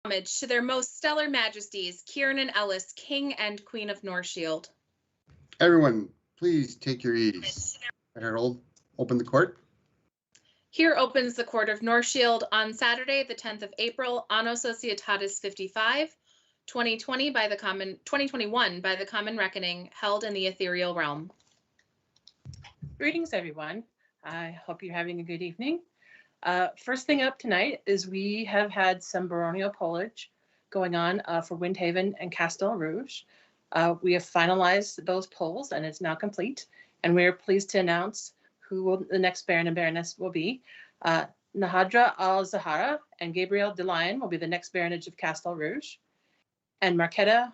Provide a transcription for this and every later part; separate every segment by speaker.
Speaker 1: Homage to their most stellar majesties, Kieran and Ellis, King and Queen of Northshield.
Speaker 2: Everyone, please take your ease. Harold, open the court.
Speaker 1: Here opens the Court of Northshield on Saturday, the 10th of April, Anno Societatis 55, 2021 by the Common Reckoning, held in the ethereal realm.
Speaker 3: Greetings, everyone. I hope you're having a good evening. First thing up tonight is we have had some baronial pollage going on for Windhaven and Castel Rouge. We have finalized those polls and it's now complete. And we're pleased to announce who the next Baron and Baroness will be. Nahadra Al-Zahara and Gabriel de Lyon will be the next Baronage of Castel Rouge. And Marketa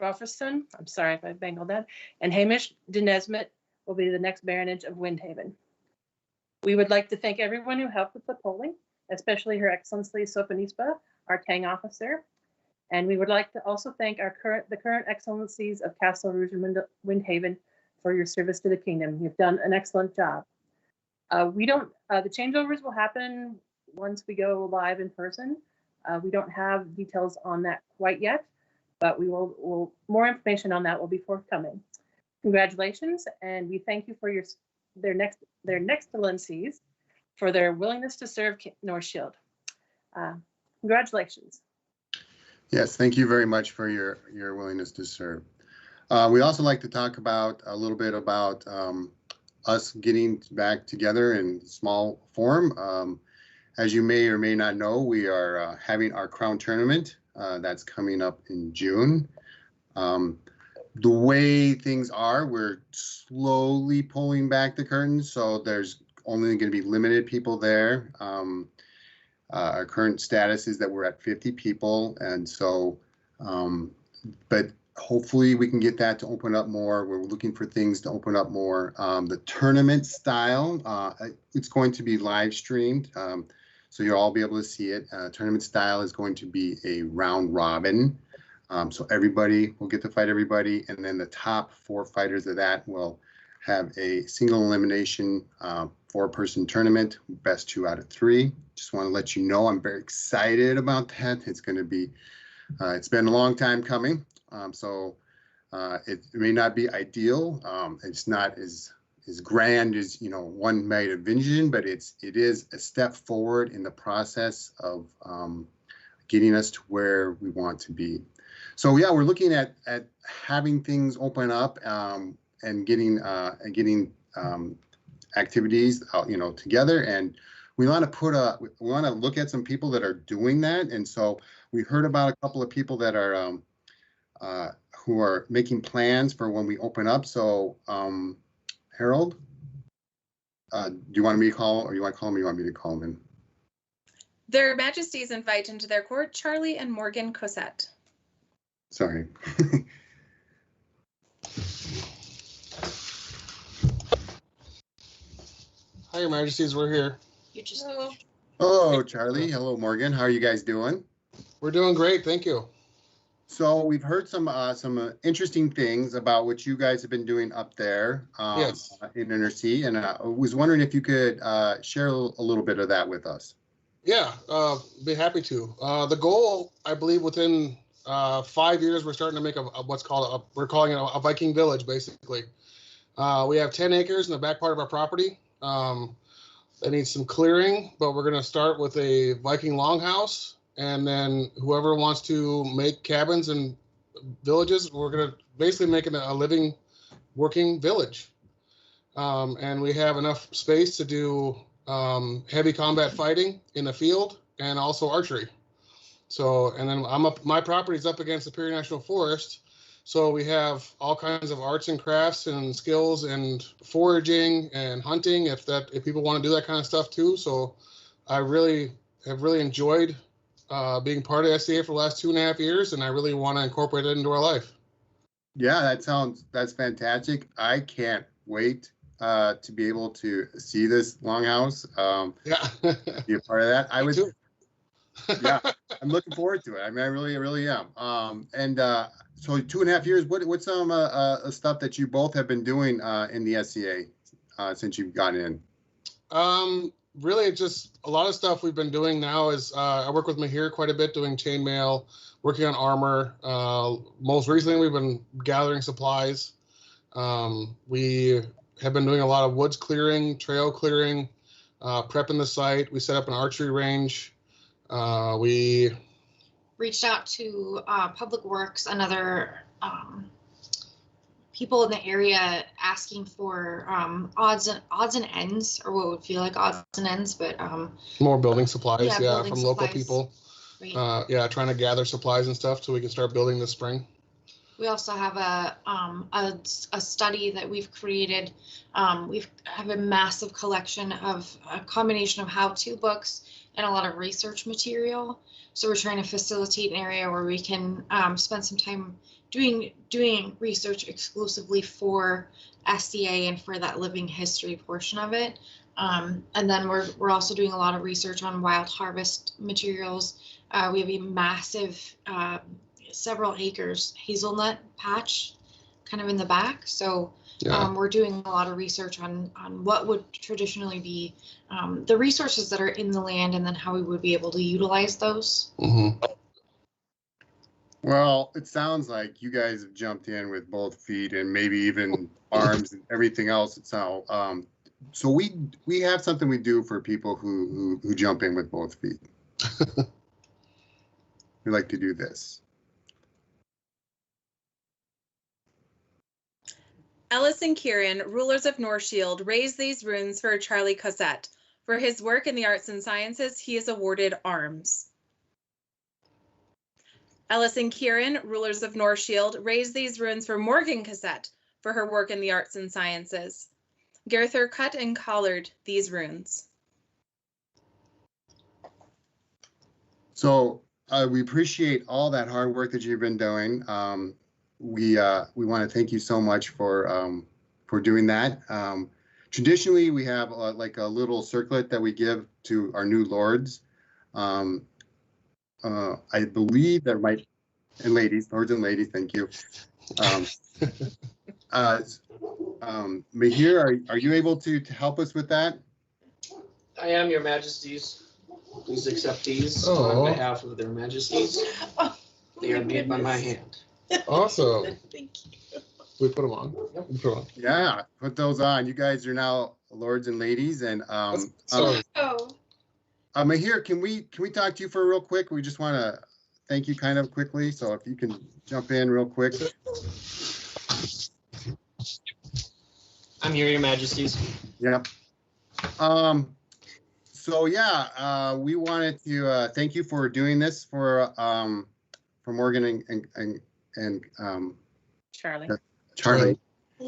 Speaker 3: Brofferson, I'm sorry if I bangled that, and Hamish de Nesmet will be the next Baronage of Windhaven. We would like to thank everyone who helped with the polling, especially Her Excellency Sopanispa, our Tang officer. And we would like to also thank the current Excellencies of Castel Rouge and Windhaven for your service to the Kingdom. You've done an excellent job. The changeovers will happen once we go live in person. We don't have details on that quite yet, but more information on that will be forthcoming. Congratulations, and we thank you for their next excellencies for their willingness to serve Northshield. Congratulations.
Speaker 2: Yes, thank you very much for your willingness to serve. We also like to talk about a little bit about us getting back together in small form. As you may or may not know, we are having our Crown Tournament that's coming up in June. The way things are, we're slowly pulling back the curtains, so there's only going to be limited people there. Our current status is that we're at 50 people, and so, but hopefully we can get that to open up more. We're looking for things to open up more. The tournament style, it's going to be live streamed, so you'll all be able to see it. Tournament style is going to be a round robin. So everybody will get to fight everybody, and then the top 4 fighters of that will have a single elimination 4-person tournament, best 2 out of 3. Just want to let you know I'm very excited about that. It's going to be, it's been a long time coming, so it may not be ideal. It's not as grand as one might envision, but it is a step forward in the process of getting us to where we want to be. So yeah, we're looking at having things open up and getting activities out, together, and we want to look at some people that are doing that. And so we heard about a couple of people that are who are making plans for when we open up. So Harold, do you want me to call, or you want to call him, or you want me to call him in?
Speaker 1: Their Majesties invite into their court Charlie and Morgan Cosette.
Speaker 2: Sorry.
Speaker 4: Hi, Your Majesties, we're here.
Speaker 2: Hello, Charlie. Hello, Morgan. How are you guys doing?
Speaker 4: We're doing great, thank you.
Speaker 2: So we've heard some interesting things about what you guys have been doing up there
Speaker 4: Yes.
Speaker 2: In NRC, and I was wondering if you could share a little bit of that with us.
Speaker 4: Yeah, be happy to. The goal, I believe, within 5 years, we're starting to make what's called we're calling it a Viking village, basically. We have 10 acres in the back part of our property. That needs some clearing, but we're going to start with a Viking longhouse, and then whoever wants to make cabins and villages, we're going to basically make it a living, working village. And we have enough space to do heavy combat fighting in the field and also archery. So, and then my property is up against Superior National Forest. So we have all kinds of arts and crafts and skills and foraging and hunting if people want to do that kind of stuff too. So I really have enjoyed being part of SCA for the last 2.5 years, and I really want to incorporate it into our life.
Speaker 2: Yeah, that's fantastic. I can't wait to be able to see this longhouse.
Speaker 4: Yeah.
Speaker 2: Be a part of that. I was
Speaker 4: too.
Speaker 2: Yeah, I'm looking forward to it. I mean, I really am. So 2.5 years, what's some stuff that you both have been doing in the SCA since you've gotten in?
Speaker 4: really just a lot of stuff we've been doing now is I work with Mahir quite a bit doing chainmail, working on armor. Most recently, we've been gathering supplies. We have been doing a lot of woods clearing, trail clearing, prepping the site. We set up an archery range. We
Speaker 5: reached out to Public Works and other people in the area asking for odds and ends, or what would feel like odds and ends, but
Speaker 4: more building supplies,
Speaker 5: yeah,
Speaker 4: yeah,
Speaker 5: building
Speaker 4: from
Speaker 5: supplies.
Speaker 4: local people.
Speaker 5: Right.
Speaker 4: Yeah, trying to gather supplies and stuff so we can start building this spring.
Speaker 5: We also have a study that we've created. We have a massive collection of a combination of how-to books and a lot of research material. So we're trying to facilitate an area where we can spend some time doing research exclusively for SCA and for that living history portion of it. And then we're also doing a lot of research on wild harvest materials. We have a massive several acres hazelnut patch kind of in the back. So yeah. We're doing a lot of research on what would traditionally be the resources that are in the land, and then how we would be able to utilize those.
Speaker 4: Mm-hmm.
Speaker 2: Well, it sounds like you guys have jumped in with both feet and maybe even arms and everything else. So we have something we do for people who jump in with both feet. We like to do this.
Speaker 1: Ellis and Kieran, rulers of Northshield, raised these runes for Charlie Cossette. For his work in the arts and sciences, he is awarded arms. Ellis and Kieran, rulers of Northshield, raised these runes for Morgan Cossette for her work in the arts and sciences. Gerther cut and collared these runes.
Speaker 2: So we appreciate all that hard work that you've been doing. We want to thank you so much for doing that. Traditionally, we have like a little circlet that we give to our new lords. I believe there might, and ladies, lords and ladies, thank you. Mahir, are you able to help us with that?
Speaker 6: I am, Your Majesties. Please accept these on behalf of their Majesties. They are made by my hand.
Speaker 4: Awesome.
Speaker 5: Thank you.
Speaker 4: We put them on. Yep. We put them on.
Speaker 2: Yeah, put those on. You guys are now lords and ladies, and Mahir, can we talk to you for real quick? We just want to thank you kind of quickly. So if you can jump in real quick.
Speaker 6: I'm here, Your Majesties.
Speaker 2: Yep. So yeah, we wanted to thank you for doing this for Morgan and
Speaker 3: Charlie.
Speaker 2: Charlie.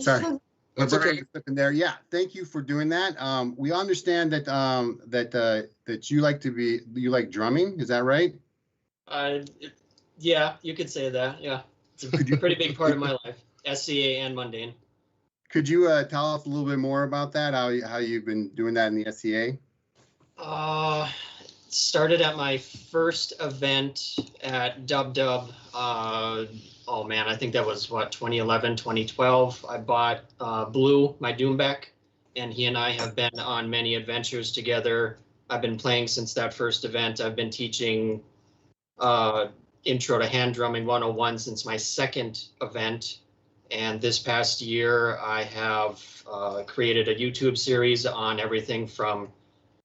Speaker 2: Sorry.
Speaker 4: That's okay.
Speaker 2: In there. Yeah, thank you for doing that. We understand that that you like drumming. Is that right?
Speaker 6: Yeah, you could say that. Yeah, it's a pretty big part of my life. SCA and mundane.
Speaker 2: Could you tell us a little bit more about that? How you've been doing that in the SCA?
Speaker 6: Started at my first event at Dub. Oh man, I think that was what, 2011, 2012. I bought Blue, my Doombeck, and he and I have been on many adventures together. I've been playing since that first event. I've been teaching Intro to Hand Drumming 101 since my second event. And this past year, I have created a YouTube series on everything from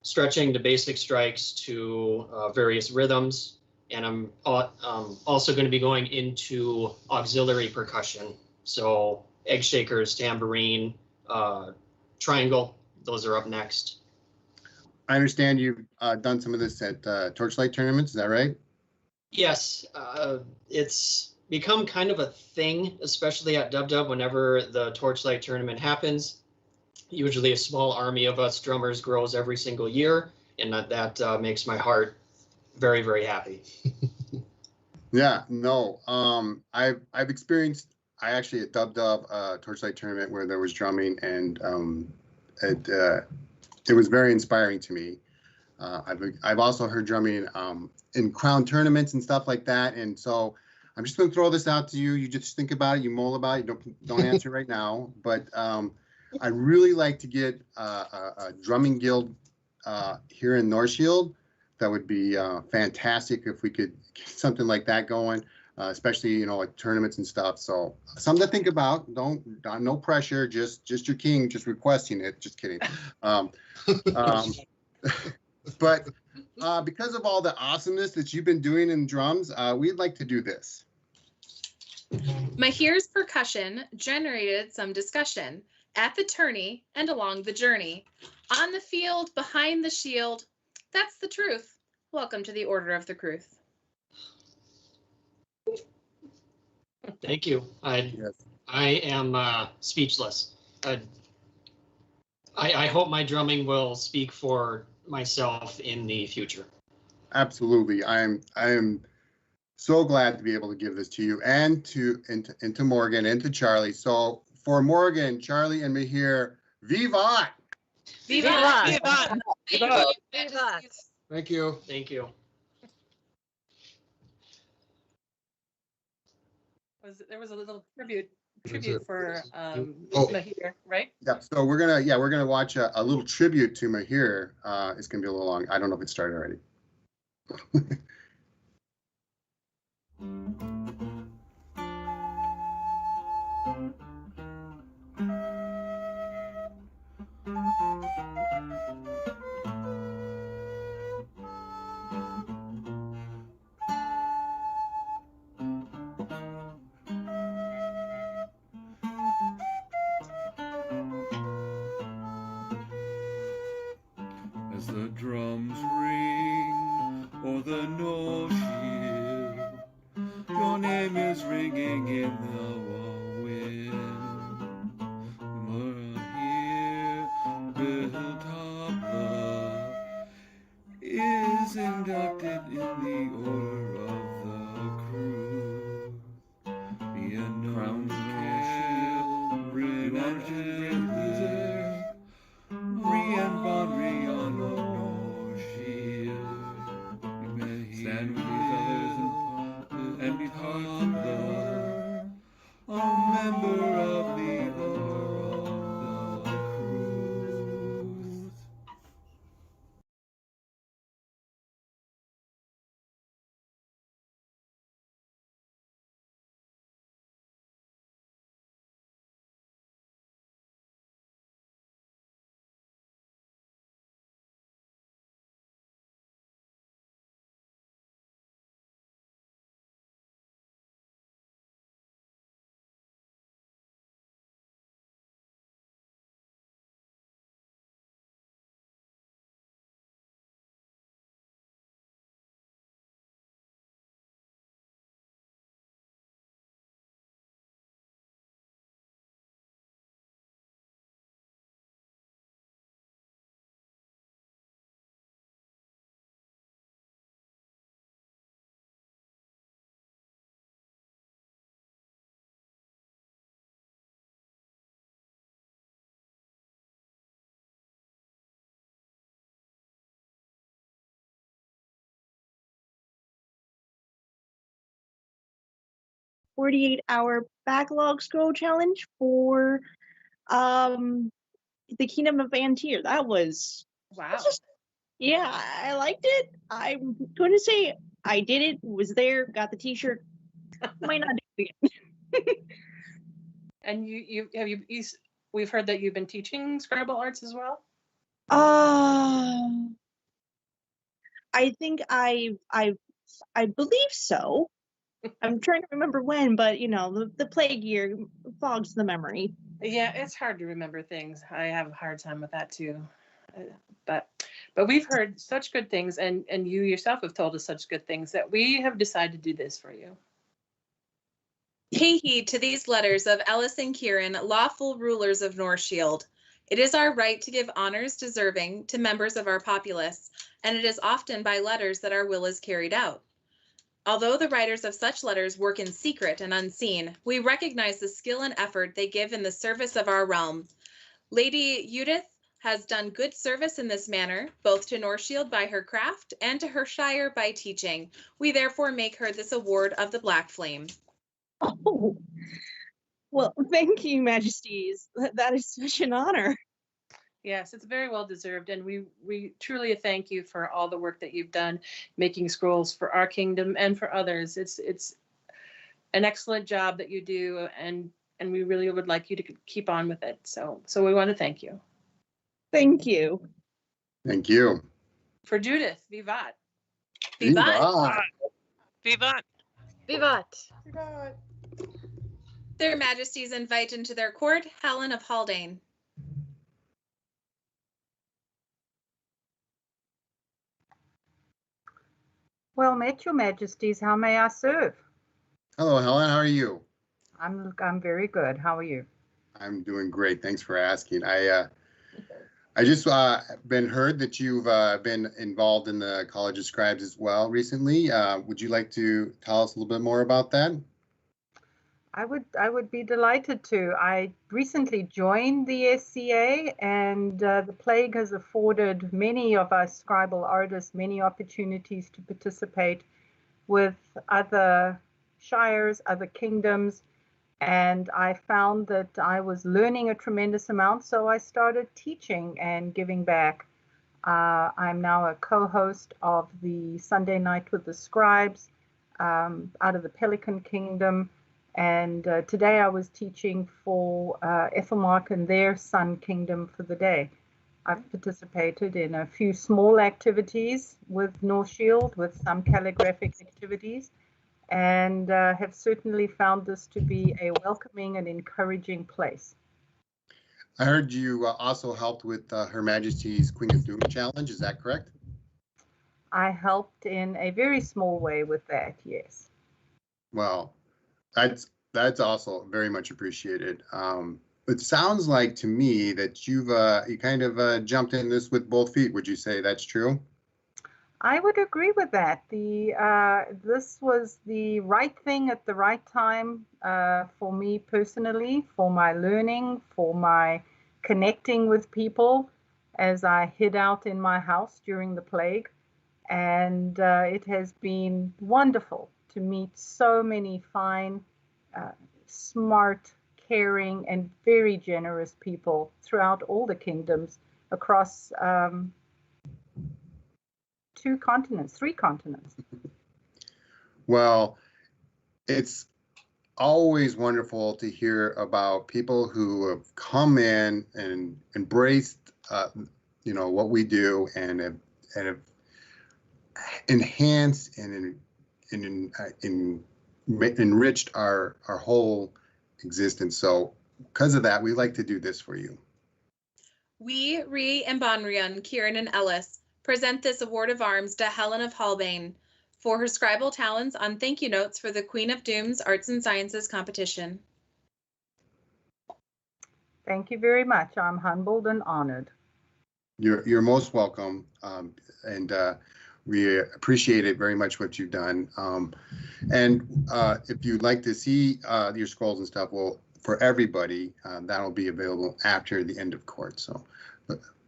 Speaker 6: stretching to basic strikes to various rhythms. And I'm also going to be going into auxiliary percussion. So egg shakers, tambourine, triangle, those are up next.
Speaker 2: I understand you've done some of this at Torchlight tournaments, is that right?
Speaker 6: Yes, it's become kind of a thing, especially at Dub whenever the Torchlight tournament happens. Usually a small army of us drummers grows every single year, and that makes my heart very, very happy.
Speaker 2: Yeah, no, I've experienced, I actually at Dub Torchlight tournament where there was drumming, and it was very inspiring to me. I've also heard drumming in crown tournaments and stuff like that, and so I'm just going to throw this out to you. You just think about it, you mull about it, don't answer right now, but I'd really like to get a drumming guild here in Northshield, that would be fantastic if we could get something like that going, especially, you know, like tournaments and stuff. So something to think about. No pressure, just your king, just requesting it. Just kidding. But because of all the awesomeness that you've been doing in drums, we'd like to do this.
Speaker 1: Mahir's percussion generated some discussion at the tourney and along the journey. On the field, behind the shield, that's the truth. Welcome to the Order of the Cruth.
Speaker 6: Thank you. I am speechless. I hope my drumming will speak for myself in the future.
Speaker 2: Absolutely. I am so glad to be able to give this to you and to Morgan and to Charlie. So for Morgan, Charlie, and Mahir, vivat!
Speaker 1: Vivat!
Speaker 3: Vivat!
Speaker 1: Vivat!
Speaker 4: Thank you.
Speaker 6: Thank you.
Speaker 3: There was a little tribute for Mahir, right?
Speaker 2: Yeah. So we're gonna watch a little tribute to Mahir. It's gonna be a little long. I don't know if it started already.
Speaker 7: As the drums ring o'er the Northshield, your name is ringing in the wind. Mahir Biltabla is inducted in the Order of the Cruth. Be a crowned shield, rid and reserve. Rian Bon Rian of Northshield. Stand with these others and be popular, a member of the Order of the Cruth.
Speaker 8: Hour backlog scroll challenge for the Kingdom of Antir. That was
Speaker 3: Wow.
Speaker 8: yeah, I liked it. I'm going to say I did it, was there, got the t-shirt. Might not do it again.
Speaker 3: And we've heard that you've been teaching Scrabble arts as well?
Speaker 8: I think I believe so. I'm trying to remember when, but you know, the plague year fogs the memory.
Speaker 3: Yeah, it's hard to remember things. I have a hard time with that too. But we've heard such good things, and you yourself have told us such good things that we have decided to do this for you.
Speaker 1: Pay heed to these letters of Ellis and Kieran, lawful rulers of Northshield. It is our right to give honors deserving to members of our populace, and it is often by letters that our will is carried out. Although the writers of such letters work in secret and unseen, we recognize the skill and effort they give in the service of our realm. Lady Judith has done good service in this manner, both to Northshield by her craft and to her shire by teaching. We therefore make her this award of the Black Flame.
Speaker 8: Oh, well, thank you, Majesties. That is such an honor.
Speaker 3: Yes, it's very well deserved, and we truly thank you for all the work that you've done making scrolls for our kingdom and for others. It's an excellent job that you do, and we really would like you to keep on with it. So we want to thank you.
Speaker 8: Thank you.
Speaker 2: Thank you.
Speaker 3: For Judith, vivat.
Speaker 1: Vivat.
Speaker 9: Vivat.
Speaker 5: Vivat.
Speaker 1: Their Majesties invite into their court Helen of Haldane.
Speaker 10: Well met, Your Majesties. How may I serve?
Speaker 2: Hello, Helen. How are you?
Speaker 10: I'm very good. How are you?
Speaker 2: I'm doing great. Thanks for asking. I just been heard that you've been involved in the College of Scribes as well recently. Would you like to tell us a little bit more about that?
Speaker 10: I would be delighted to. I recently joined the SCA, and the plague has afforded many of us scribal artists many opportunities to participate with other shires, other kingdoms, and I found that I was learning a tremendous amount, so I started teaching and giving back. I'm now a co-host of the Sunday Night with the Scribes out of the Pelican Kingdom. And today I was teaching for Ethelmark and their Sun Kingdom for the day. I've participated in a few small activities with Northshield, with some calligraphic activities, and have certainly found this to be a welcoming and encouraging place.
Speaker 2: I heard you also helped with Her Majesty's Queen of Doom challenge. Is that correct?
Speaker 10: I helped in a very small way with that, yes.
Speaker 2: Well, that's also very much appreciated. It sounds like to me that you kind of jumped in this with both feet. Would you say that's true?
Speaker 10: I would agree with that. This was the right thing at the right time for me personally, for my learning, for my connecting with people as I hid out in my house during the plague. And it has been wonderful to meet so many fine, smart, caring, and very generous people throughout all the kingdoms across 3 continents.
Speaker 2: Well, it's always wonderful to hear about people who have come in and embraced, what we do and have enhanced and enriched our whole existence. So because of that, we like to do this for you.
Speaker 1: We, Ree and Bonrian, Kieran and Ellis, present this award of arms to Helen of Haldane for her scribal talents on thank you notes for the Queen of Doom's Arts and Sciences competition.
Speaker 10: Thank you very much. I'm humbled and honored.
Speaker 2: You're most welcome, and we appreciate it very much what you've done. And if you'd like to see your scrolls and stuff, well, for everybody, that'll be available after the end of court.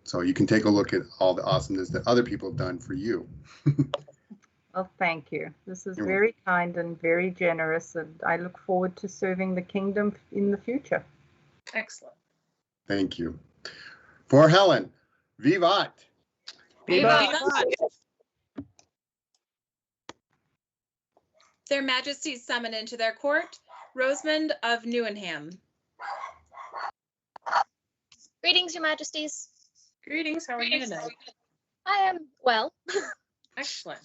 Speaker 2: So you can take a look at all the awesomeness that other people have done for you.
Speaker 10: Well, thank you. This is very kind and very generous, and I look forward to serving the kingdom in the future.
Speaker 3: Excellent.
Speaker 2: Thank you. For Helen, vivat.
Speaker 1: Vivat. Their Majesties summon into their court Rosamond of Newenham.
Speaker 11: Greetings, Your Majesties.
Speaker 3: Greetings. How are you tonight?
Speaker 11: I am well.
Speaker 3: Excellent.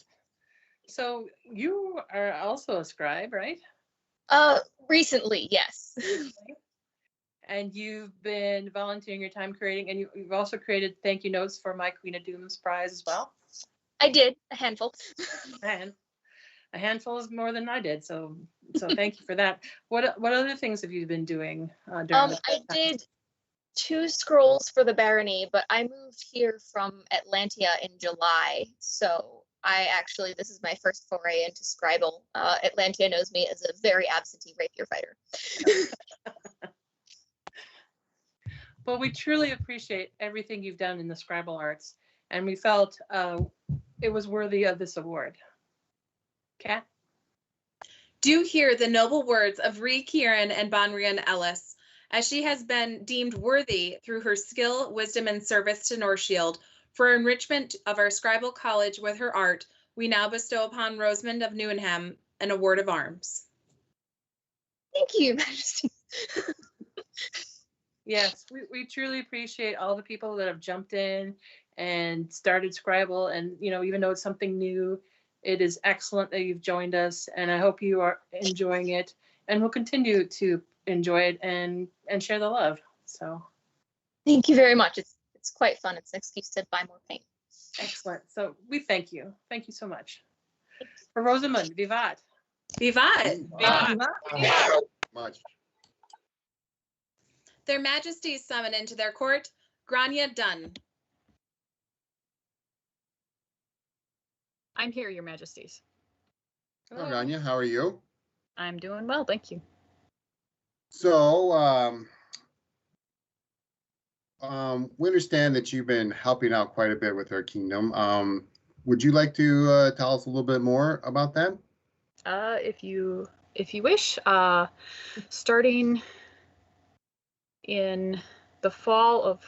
Speaker 3: So you are also a scribe, right?
Speaker 11: Recently, yes.
Speaker 3: And you've been volunteering your time creating, and you've also created thank you notes for my Queen of Doom's prize as well.
Speaker 11: I did, a handful.
Speaker 3: And a handful is more than I did, so thank you for that. What other things have you been doing during the
Speaker 11: I did 2 scrolls for the barony, but I moved here from Atlantia in July, so this is my first foray into scribal. Atlantia knows me as a very absentee rapier fighter.
Speaker 3: Well, we truly appreciate everything you've done in the scribal arts, and we felt it was worthy of this award. Kat?
Speaker 1: Do hear the noble words of Ree Kieran and Bonrian Ellis as she has been deemed worthy through her skill, wisdom, and service to Northshield. For enrichment of our scribal college with her art, we now bestow upon Rosamond of Newenham an award of arms.
Speaker 11: Thank you, Your Majesty.
Speaker 3: Yes, we truly appreciate all the people that have jumped in and started Scribble. And, you know, even though it's something new, it is excellent that you've joined us. And I hope you are enjoying it and will continue to enjoy it and share the love. So
Speaker 11: Thank you very much. It's quite fun. It's an excuse to buy more paint.
Speaker 3: excellent. So we thank you. Thank you so much. For Rosamund, vivat.
Speaker 1: Vivat!
Speaker 2: Much.
Speaker 1: Their Majesties summon into their court Grania Dunn.
Speaker 9: I'm here, Your Majesties.
Speaker 2: Hello, Grania. How are you?
Speaker 9: I'm doing well, thank you.
Speaker 2: So, we understand that you've been helping out quite a bit with our kingdom. Would you like to tell us a little bit more about that?
Speaker 9: If you wish, starting in the fall of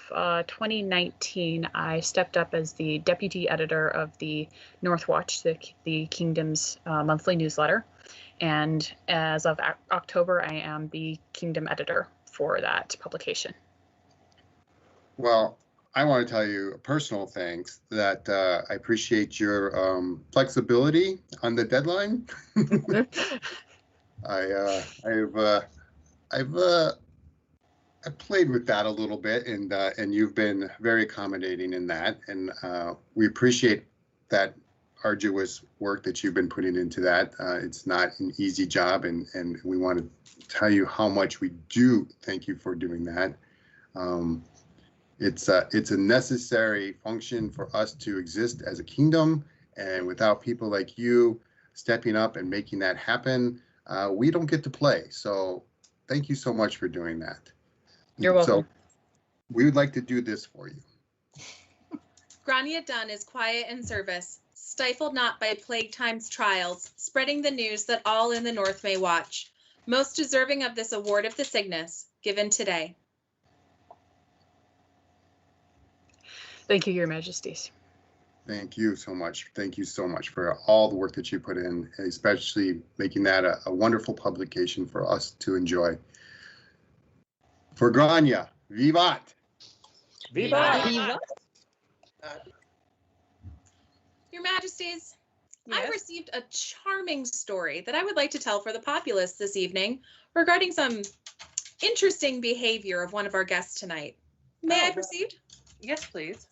Speaker 9: 2019, I stepped up as the deputy editor of the Northwatch, the Kingdom's monthly newsletter. And as of October, I am the Kingdom editor for that publication.
Speaker 2: Well, I want to tell you a personal thanks that I appreciate your flexibility on the deadline. I've played with that a little bit, and you've been very accommodating in that, and we appreciate that arduous work that you've been putting into that. It's not an easy job, and we want to tell you how much we do thank you for doing that. It's a necessary function for us to exist as a kingdom, and without people like you stepping up and making that happen, we don't get to play. So thank you so much for doing that.
Speaker 9: You're welcome.
Speaker 2: So we would like to do this for you.
Speaker 1: Grania Dunn is quiet in service, stifled not by plague time's trials, spreading the news that all in the North may watch. Most deserving of this award of the Cygnus, given today.
Speaker 9: Thank you, Your Majesties.
Speaker 2: Thank you so much. Thank you so much for all the work that you put in, especially making that a wonderful publication for us to enjoy. For Grania, vivat!
Speaker 9: Vivat!
Speaker 11: Vivat!
Speaker 1: Your Majesties,
Speaker 3: Yes.
Speaker 1: I received a charming story that I would like to tell for the populace this evening regarding some interesting behavior of one of our guests tonight. May I proceed?
Speaker 3: Yes, please.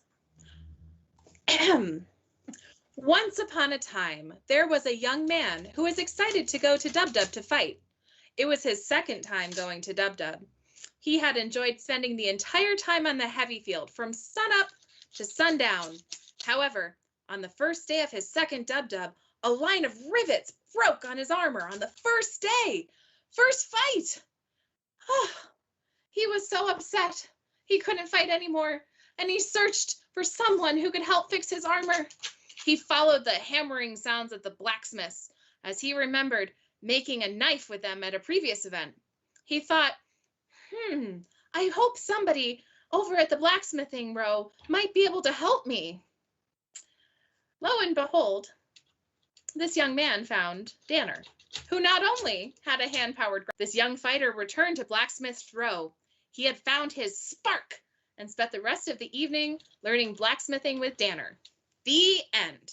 Speaker 1: Once upon a time, there was a young man who was excited to go to Dub Dub to fight. It was his second time going to Dub Dub. He had enjoyed spending the entire time on the heavy field from sunup to sundown. However, on the first day of his second Dub Dub, a line of rivets broke on his armor on the first day. First fight! Oh, he was so upset. He couldn't fight anymore, and he searched for someone who could help fix his armor. He followed the hammering sounds of the blacksmiths, as he remembered making a knife with them at a previous event. He thought, I hope somebody over at the blacksmithing row might be able to help me. Lo and behold, this young man found Danner, who not only had a hand-powered... This young fighter returned to Blacksmith's Row. He had found his spark and spent the rest of the evening learning blacksmithing with Danner. The end.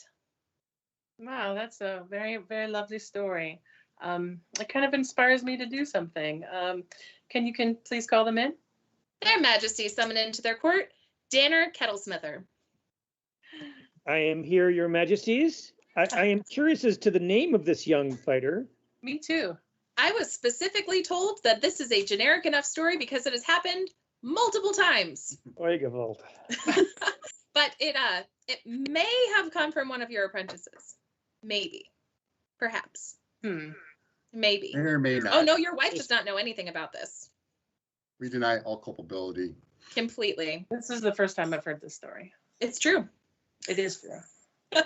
Speaker 3: Wow, that's a very, very lovely story. It kind of inspires me to do something. Can you please call them in?
Speaker 1: Their Majesties summon into their court Danner Kettlesmither.
Speaker 12: I am here, Your Majesties. I am curious as to the name of this young fighter.
Speaker 3: Me too.
Speaker 1: I was specifically told that this is a generic enough story because it has happened multiple times.
Speaker 12: Oigavolt.
Speaker 1: But it may have come from one of your apprentices. Maybe. Perhaps. Maybe.
Speaker 2: May or may not.
Speaker 1: Oh, no, your wife does not know anything about this.
Speaker 2: We deny all culpability.
Speaker 1: Completely.
Speaker 3: This is the first time I've heard this story.
Speaker 1: It's true.
Speaker 3: It is true.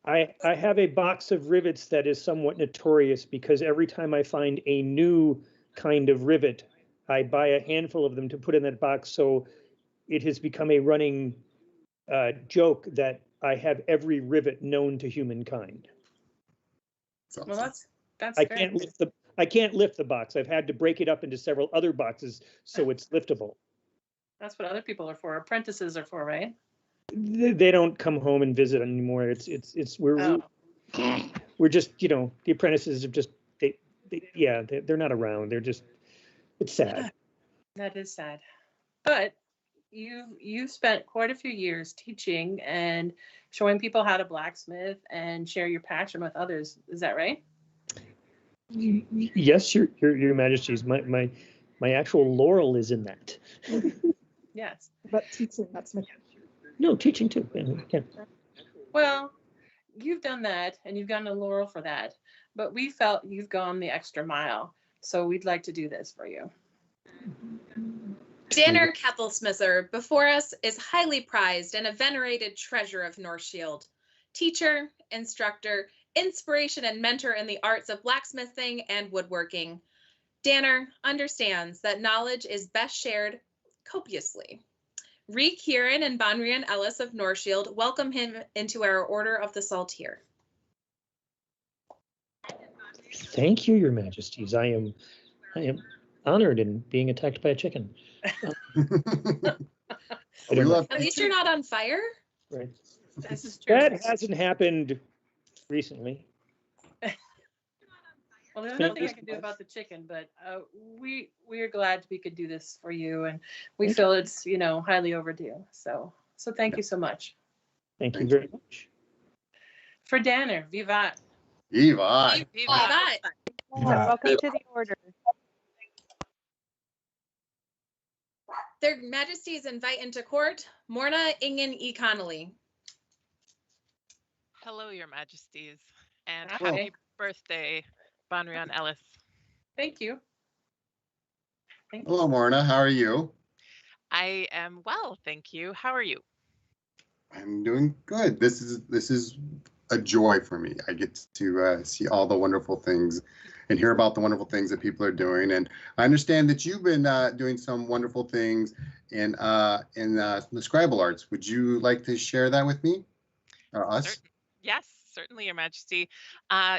Speaker 12: I have a box of rivets that is somewhat notorious because every time I find a new kind of rivet, I buy a handful of them to put in that box. So it has become a running joke that I have every rivet known to humankind.
Speaker 3: Well, that's
Speaker 12: I
Speaker 3: very
Speaker 12: can't
Speaker 3: good.
Speaker 12: lift the box. I've had to break it up into several other boxes so it's liftable.
Speaker 3: That's what other people are for. Apprentices are for, right?
Speaker 12: They don't come home and visit anymore. We're just, the apprentices have just they're not around. They're just, it's sad.
Speaker 3: That is sad. But you've spent quite a few years teaching and showing people how to blacksmith and share your passion with others. Is that right?
Speaker 12: Yes, your Majesties. My actual laurel is in that.
Speaker 3: Yes.
Speaker 13: But teaching, that's my
Speaker 12: No, teaching too. Yeah.
Speaker 3: Well, you've done that and you've gotten a laurel for that, but we felt you've gone the extra mile. So we'd like to do this for you.
Speaker 1: Danner Keppelsmither before us is highly prized and a venerated treasure of Northshield. Teacher, instructor, inspiration and mentor in the arts of blacksmithing and woodworking. Danner understands that knowledge is best shared copiously. Ree Kieran and Bonrian Ellis of Northshield welcome him into our Order of the Saltire.
Speaker 12: Thank you, your Majesties. I am honored in being attacked by a chicken.
Speaker 1: At least you're not on fire.
Speaker 12: Right.
Speaker 3: This is true.
Speaker 12: That hasn't happened recently.
Speaker 3: Well, there's nothing I can do about the chicken, but we are glad we could do this for you, and we feel it's highly overdue. So thank you so much.
Speaker 12: Thank you very much.
Speaker 3: For Danner, vivat.
Speaker 2: Vivat.
Speaker 1: Vivat.
Speaker 10: Welcome to the order.
Speaker 1: Their Majesties invite into court Morna Ingen E. Connolly.
Speaker 14: Hello, Your Majesties, and
Speaker 3: Hi.
Speaker 14: happy birthday, Bonrian Ellis.
Speaker 3: Thank you. Thank you.
Speaker 2: Hello, Morna. How are you?
Speaker 14: I am well, thank you. How are you?
Speaker 2: I'm doing good. This is a joy for me. I get to see all the wonderful things and hear about the wonderful things that people are doing. And I understand that you've been doing some wonderful things in the scribal arts. Would you like to share that with me or us?
Speaker 14: Yes, certainly, Your Majesty.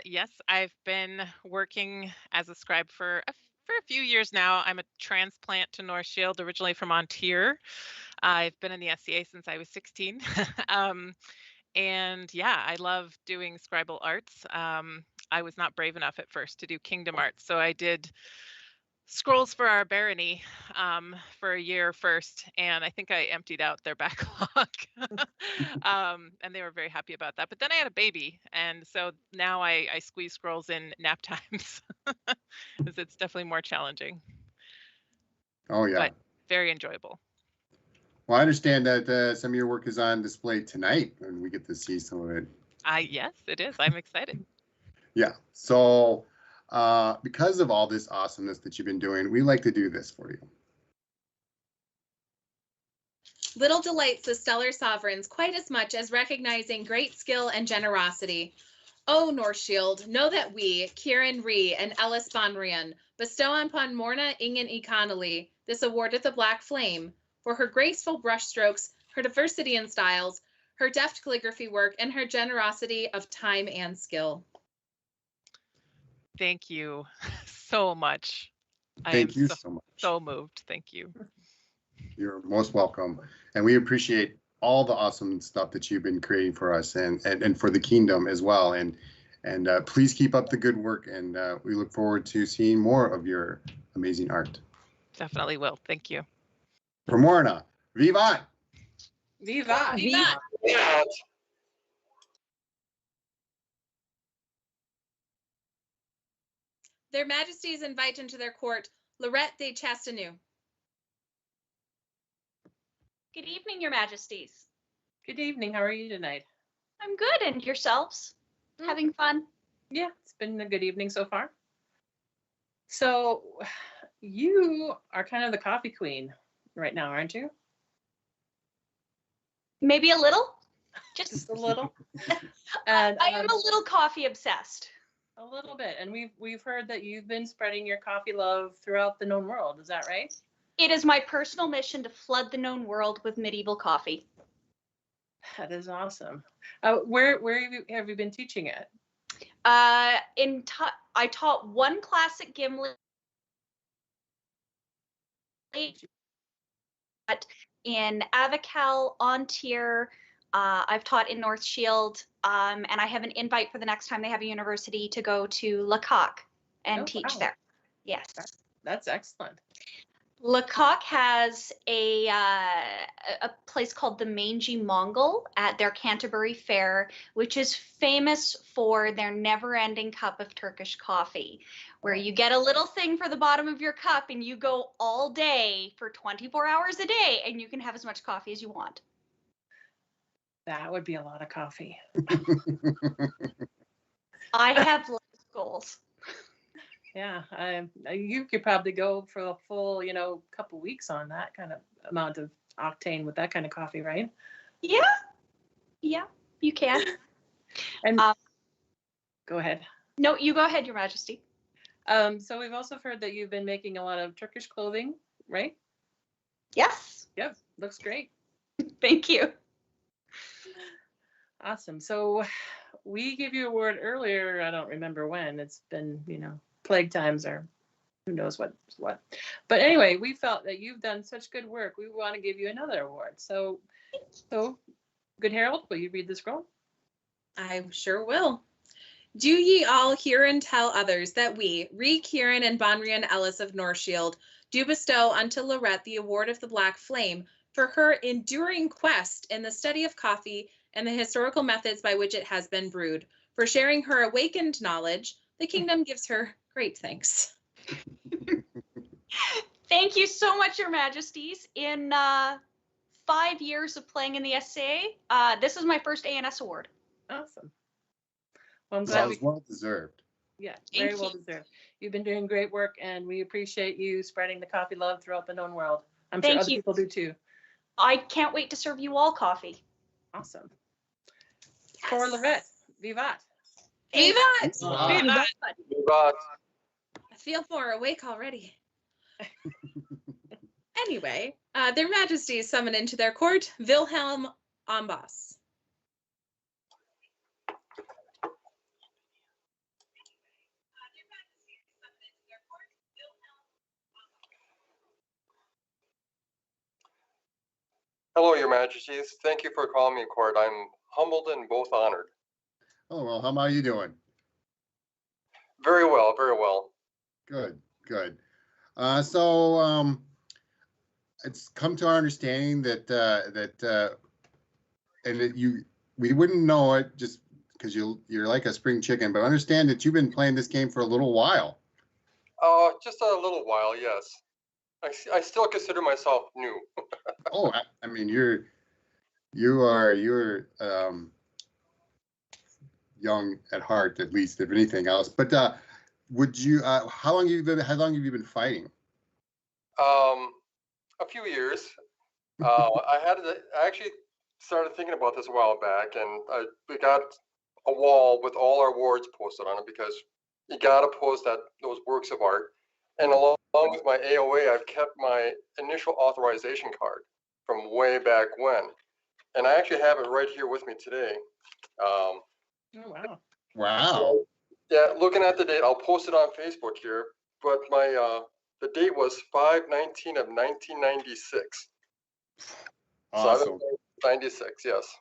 Speaker 14: Yes, I've been working as a scribe for a few years now. I'm a transplant to Northshield, originally from Ontario. I've been in the SCA since I was 16. And yeah, I love doing scribal arts. I was not brave enough at first to do kingdom arts, so I did scrolls for our barony for a year first, and I think I emptied out their backlog. And they were very happy about that. But then I had a baby, and so now I squeeze scrolls in nap times because it's definitely more challenging.
Speaker 2: Oh yeah.
Speaker 14: But very enjoyable.
Speaker 2: Well, I understand that some of your work is on display tonight, and we get to see some of it.
Speaker 14: Yes, it is. I'm excited.
Speaker 2: Yeah. So because of all this awesomeness that you've been doing, we like to do this for you.
Speaker 1: Little delights the stellar sovereigns quite as much as recognizing great skill and generosity. O Northshield, know that we, Kieran Ree and Ellis Bonrian, bestow upon Morna Ingen E. Connolly this award of the Black Flame for her graceful brushstrokes, her diversity in styles, her deft calligraphy work, and her generosity of time and skill.
Speaker 14: Thank you so much.
Speaker 2: Thank you so much.
Speaker 14: So moved. Thank you.
Speaker 2: You're most welcome. And we appreciate all the awesome stuff that you've been creating for us and for the kingdom as well. And please keep up the good work. And we look forward to seeing more of your amazing art.
Speaker 14: Definitely will. Thank you.
Speaker 2: For Morna, vivat!
Speaker 3: Vivat!
Speaker 1: Vivat! Their Majesties invite into their court Lorette de Chastanou.
Speaker 15: Good evening, Your Majesties.
Speaker 3: Good evening. How are you tonight?
Speaker 15: I'm good, and yourselves? Having fun?
Speaker 3: Yeah, it's been a good evening so far. So you are kind of the coffee queen right now, aren't you?
Speaker 15: Maybe a little.
Speaker 3: Just a little.
Speaker 15: And I am a little coffee obsessed.
Speaker 3: A little bit, and we've heard that you've been spreading your coffee love throughout the known world. Is that right?
Speaker 15: It is my personal mission to flood the known world with medieval coffee.
Speaker 3: That is awesome. Where have you been teaching it?
Speaker 15: I taught one class at Gimli in Avocal, Ontier. I've taught in Northshield, and I have an invite for the next time they have a university to go to Lecoq and teach there. Yes.
Speaker 3: That's excellent.
Speaker 15: Lecoq has a place called the Mangy Mongol at their Canterbury Fair, which is famous for their never-ending cup of Turkish coffee, where you get a little thing for the bottom of your cup and you go all day for 24 hours a day and you can have as much coffee as you want.
Speaker 3: That would be a lot of coffee.
Speaker 15: I have life goals.
Speaker 3: Yeah, you could probably go for a full, couple weeks on that kind of amount of octane with that kind of coffee, right?
Speaker 15: Yeah, you can.
Speaker 3: And go ahead.
Speaker 15: No, you go ahead, Your Majesty.
Speaker 3: So we've also heard that you've been making a lot of Turkish clothing, right?
Speaker 15: Yes.
Speaker 3: Yep, looks great.
Speaker 15: Thank you.
Speaker 3: Awesome. So we gave you a word earlier. I don't remember when. It's been, plague times or who knows what. But anyway, we felt that you've done such good work. We want to give you another award. So Good Herald, will you read the scroll?
Speaker 1: I sure will. Do ye all hear and tell others that we, Kieran and Bonrian Ellis of Northshield, do bestow unto Lorette the award of the Black Flame for her enduring quest in the study of coffee and the historical methods by which it has been brewed. For sharing her awakened knowledge, the kingdom gives her great thanks.
Speaker 15: Thank you so much, Your Majesties. In 5 years of playing in the SCA, this is my first ANS award.
Speaker 3: Awesome. Well, I'm glad.
Speaker 2: Sounds well deserved.
Speaker 3: Yeah, very well deserved. You've been doing great work, and we appreciate you spreading the coffee love throughout the known world. I'm sure other people do too.
Speaker 15: I can't wait to serve you all coffee.
Speaker 3: Awesome. Yes. For Lorette, vivat.
Speaker 1: Vivat!
Speaker 3: Vivat!
Speaker 13: Vivat!
Speaker 1: I feel more awake already. Anyway, their Majesties summon into their court Wilhelm Ambas.
Speaker 13: Hello, Your Majesties. Thank you for calling me court. I'm humbled and both honored.
Speaker 2: Oh, well, how are you doing?
Speaker 13: Very well, very well.
Speaker 2: Good, good. So it's come to our understanding that we wouldn't know it just because you're like a spring chicken, but understand that you've been playing this game for a little while.
Speaker 13: Just a little while, yes. I still consider myself new.
Speaker 2: Oh, I mean, you're young at heart, at least, if anything else. But would you? How long have you been fighting?
Speaker 13: A few years. I actually started thinking about this a while back, and we got a wall with all our awards posted on it because you got to post those works of art. And along with my AOA, I've kept my initial authorization card from way back when. And I actually have it right here with me today.
Speaker 3: Oh, wow.
Speaker 2: Wow.
Speaker 13: So, yeah, looking at the date, I'll post it on Facebook here. But the date was 5/19 of 1996.
Speaker 2: Awesome.
Speaker 13: So I've been 96, yes.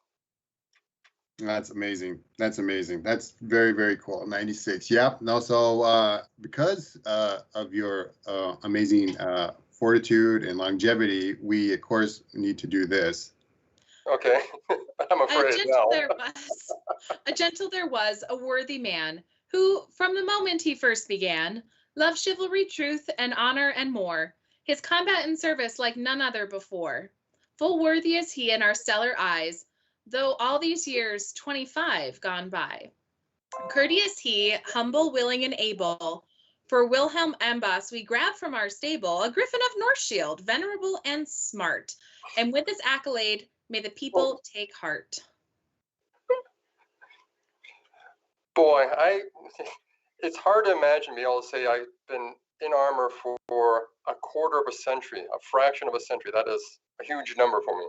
Speaker 2: That's amazing. That's amazing. That's very, very cool. 96. Yep. No, so because of your amazing fortitude and longevity, we, of course, need to do this.
Speaker 13: Okay. I'm afraid now.
Speaker 1: A gentle there was, a worthy man, who, from the moment he first began, loved chivalry, truth, and honor, and more. His combat and service like none other before. Full worthy is he in our stellar eyes, though all these years 25 gone by. Courteous he, humble, willing, and able. For Wilhelm Ambas we grab from our stable a griffin of Northshield, venerable and smart. And with this accolade, may the people take heart.
Speaker 13: Boy, it's hard to imagine being able to say I've been in armor for a quarter of a century, a fraction of a century. That is a huge number for me.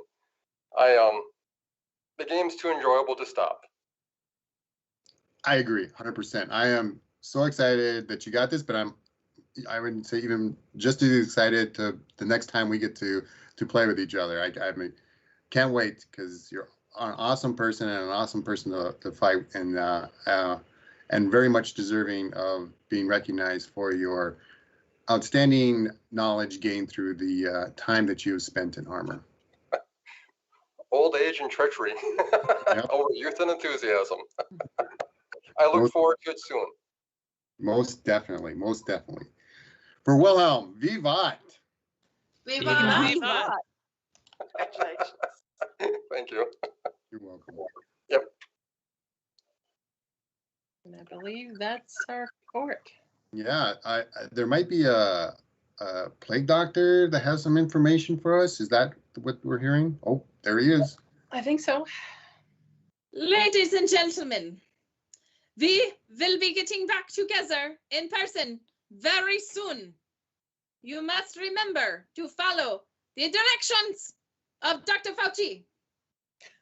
Speaker 13: The game's too enjoyable to stop.
Speaker 2: I agree, 100%. I am so excited that you got this, but I would say even just as excited to the next time we get to play with each other. I mean, can't wait, because you're an awesome person and an awesome person to fight, and very much deserving of being recognized for your outstanding knowledge gained through the time that you have spent in armor.
Speaker 13: Old age and treachery.
Speaker 2: Yep.
Speaker 13: Over youth and enthusiasm. I look forward to it soon.
Speaker 2: Most definitely, most definitely. For Wilhelm, vivat!
Speaker 1: Viva!
Speaker 14: Viva.
Speaker 3: Congratulations.
Speaker 13: Thank you.
Speaker 2: You're welcome.
Speaker 13: Yep.
Speaker 3: And I believe that's our report.
Speaker 2: Yeah, there might be a plague doctor that has some information for us. Is that what we're hearing? Oh, there he is.
Speaker 3: I think so.
Speaker 1: Ladies and gentlemen, we will be getting back together in person very soon. You must remember to follow the directions of Dr. Fauci.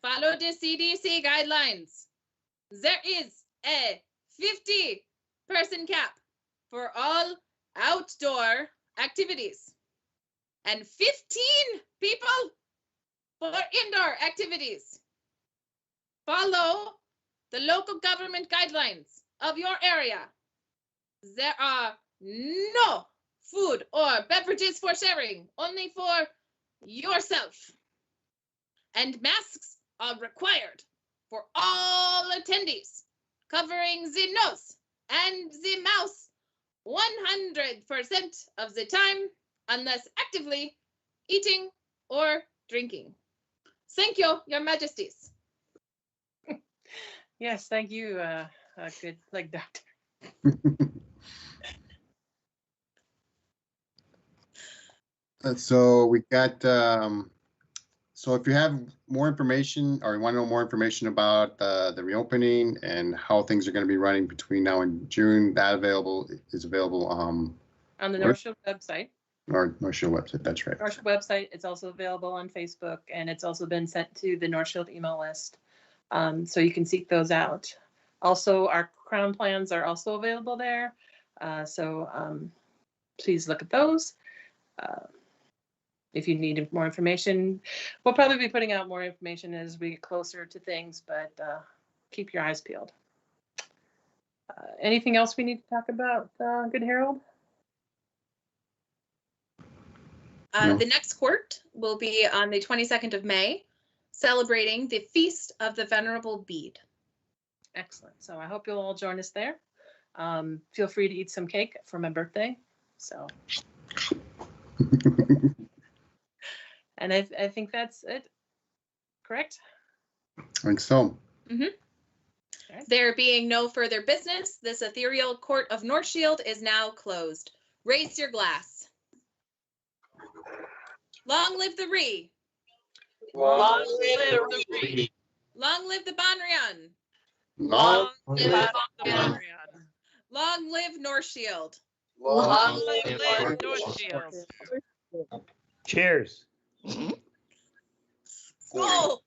Speaker 1: Follow the CDC guidelines. There is a 50-person cap for all outdoor activities and 15 people for indoor activities. Follow the local government guidelines of your area. There are no food or beverages for sharing, only for yourself. And masks are required for all attendees, covering the nose and the mouth 100% of the time, unless actively eating or drinking. Thank you, Your Majesties.
Speaker 3: Yes, thank you, good plague doctor.
Speaker 2: So we got, so if you have more information, or you want to know more information about the reopening and how things are going to be running between now and June, that is available
Speaker 3: On the Northshield website.
Speaker 2: Or Northshield website, that's right.
Speaker 3: Northshield website. It's also available on Facebook, and it's also been sent to the Northshield email list. So you can seek those out. Also, our crown plans are also available there. So please look at those. If you need more information, we'll probably be putting out more information as we get closer to things, but keep your eyes peeled. Anything else we need to talk about, Good Harold?
Speaker 2: No.
Speaker 1: The next court will be on the 22nd of May, celebrating the Feast of the Venerable Bede.
Speaker 3: Excellent. So I hope you'll all join us there. Feel free to eat some cake for my birthday. So, and I think that's it. Correct?
Speaker 2: I think so.
Speaker 1: Mm-hmm.
Speaker 3: Okay.
Speaker 1: There being no further business, this ethereal court of Northshield is now closed. Raise your glass. Long live the Ree.
Speaker 6: Long live the Ree.
Speaker 1: Long live the Bonrion.
Speaker 6: Long live
Speaker 14: the
Speaker 6: the
Speaker 14: Bonrion.
Speaker 1: Long live Northshield.
Speaker 6: Long
Speaker 14: live Northshield.
Speaker 12: Cheers.
Speaker 1: Skull.